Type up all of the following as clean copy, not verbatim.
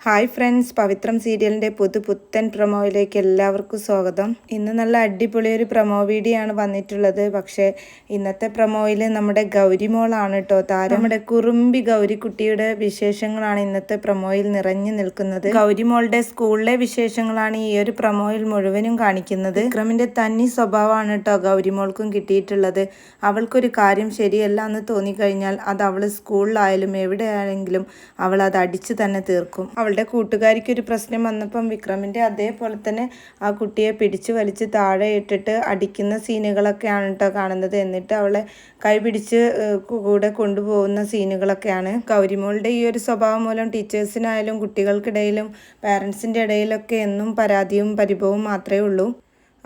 Hi friends, പവിത്രം സീരിയലിൻ്റെ പുത്തൻ പ്രൊമോയിലേക്ക് എല്ലാവർക്കും സ്വാഗതം. ഇന്ന് നല്ല അടിപൊളി ഒരു പ്രൊമോ വീഡിയോ ആണ് വന്നിട്ടുള്ളത്. പക്ഷേ ഇന്നത്തെ പ്രൊമോയിൽ നമ്മുടെ ഗൗരിമോളാണ് കേട്ടോ താരം. നമ്മുടെ കുറുമ്പി ഗൗരിക്കുട്ടിയുടെ വിശേഷങ്ങളാണ് ഇന്നത്തെ പ്രൊമോയിൽ നിറഞ്ഞു നിൽക്കുന്നത്. ഗൗരിമോളുടെ സ്കൂളിലെ വിശേഷങ്ങളാണ് ഈ ഒരു പ്രൊമോയിൽ മുഴുവനും കാണിക്കുന്നത്. വിക്രമിൻ്റെ തനി സ്വഭാവമാണ് കേട്ടോ ഗൗരിമോൾക്കും കിട്ടിയിട്ടുള്ളത്. അവൾക്കൊരു കാര്യം ശരിയല്ല എന്ന് തോന്നിക്കഴിഞ്ഞാൽ അത് അവൾ സ്കൂളിലായാലും എവിടെയാണെങ്കിലും അവൾ അത് അടിച്ചു തന്നെ തീർക്കും. അവളുടെ കൂട്ടുകാരിക്ക് ഒരു പ്രശ്നം വന്നപ്പം വിക്രമിൻ്റെ അതേപോലെ തന്നെ ആ കുട്ടിയെ പിടിച്ചു വലിച്ച് താഴെ ഇട്ടിട്ട് അടിക്കുന്ന സീനുകളൊക്കെയാണ് കേട്ടോ കാണുന്നത്. എന്നിട്ട് അവളെ കൈ പിടിച്ച് കൂടെ കൊണ്ടുപോകുന്ന സീനുകളൊക്കെയാണ്. ഗൗരിമോളുടെ ഈ ഒരു സ്വഭാവം മൂലം ടീച്ചേഴ്സിനായാലും കുട്ടികൾക്കിടയിലും പാരൻസിൻ്റെ ഇടയിലൊക്കെ എന്നും പരാതിയും പരിഭവവും മാത്രമേ ഉള്ളൂ.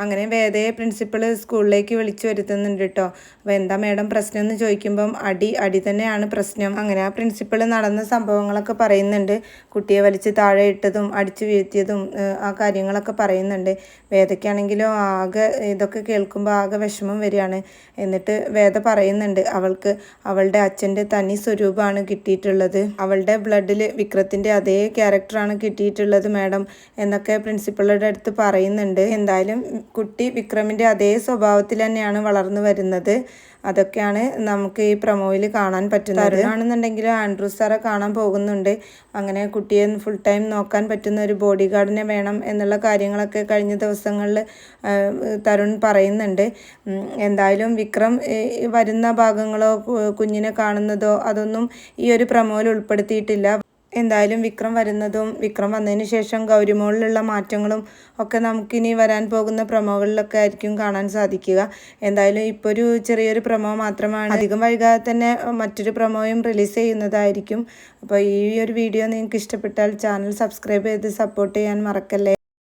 അങ്ങനെ വേദയെ പ്രിൻസിപ്പൾ സ്കൂളിലേക്ക് വിളിച്ചു വരുത്തുന്നുണ്ട് കേട്ടോ. അപ്പോൾ എന്താ മേഡം പ്രശ്നം എന്ന് ചോദിക്കുമ്പം അടി തന്നെയാണ് പ്രശ്നം. അങ്ങനെ ആ പ്രിൻസിപ്പൾ നടന്ന സംഭവങ്ങളൊക്കെ പറയുന്നുണ്ട്. കുട്ടിയെ വലിച്ച് താഴെ ഇട്ടതും അടിച്ചു വീഴ്ത്തിയതും ആ കാര്യങ്ങളൊക്കെ പറയുന്നുണ്ട്. വേദയ്ക്കാണെങ്കിലും ആകെ ഇതൊക്കെ കേൾക്കുമ്പോൾ ആകെ വിഷമം വരികയാണ്. എന്നിട്ട് വേദ പറയുന്നുണ്ട് അവൾക്ക് അവളുടെ അച്ഛൻ്റെ തനി സ്വരൂപമാണ് കിട്ടിയിട്ടുള്ളത്, അവളുടെ ബ്ലഡിൽ വിക്രത്തിൻ്റെ അതേ ക്യാരക്ടറാണ് കിട്ടിയിട്ടുള്ളത് മേഡം എന്നൊക്കെ പ്രിൻസിപ്പളുടെ അടുത്ത് പറയുന്നുണ്ട്. എന്തായാലും കുട്ടി വിക്രമിൻ്റെ അതേ സ്വഭാവത്തിൽ തന്നെയാണ് വളർന്നു വരുന്നത്. അതൊക്കെയാണ് നമുക്ക് ഈ പ്രൊമോയിൽ കാണാൻ പറ്റുന്നത്. തരുണാണെന്നുണ്ടെങ്കിലും ആൻഡ്രൂ സാറെ കാണാൻ പോകുന്നുണ്ട്. അങ്ങനെ കുട്ടിയെ ഫുൾ ടൈം നോക്കാൻ പറ്റുന്ന ഒരു ബോഡി ഗാർഡിനെ വേണം എന്നുള്ള കാര്യങ്ങളൊക്കെ കഴിഞ്ഞ ദിവസങ്ങളിൽ തരുൺ പറയുന്നുണ്ട്. എന്തായാലും വിക്രം വരുന്ന ഭാഗങ്ങളോ കുഞ്ഞിനെ കാണുന്നതോ അതൊന്നും ഈ ഒരു പ്രൊമോയിൽ ഉൾപ്പെടുത്തിയിട്ടില്ല. എന്തായാലും വിക്രം വരുന്നതും വിക്രം വന്നതിന് ശേഷം ഗൗരിമോളിലുള്ള മാറ്റങ്ങളും ഒക്കെ നമുക്കിനി വരാൻ പോകുന്ന പ്രൊമോകളിലൊക്കെ ആയിരിക്കും കാണാൻ സാധിക്കുക. എന്തായാലും ഇപ്പോൾ ഒരു ചെറിയൊരു പ്രൊമോ മാത്രമാണ്. അധികം വൈകാതെ തന്നെ മറ്റൊരു പ്രൊമോയും റിലീസ് ചെയ്യുന്നതായിരിക്കും. അപ്പോൾ ഈ ഒരു വീഡിയോ നിങ്ങൾക്ക് ഇഷ്ടപ്പെട്ടാൽ ചാനൽ സബ്സ്ക്രൈബ് ചെയ്ത് സപ്പോർട്ട് ചെയ്യാൻ മറക്കല്ലേ.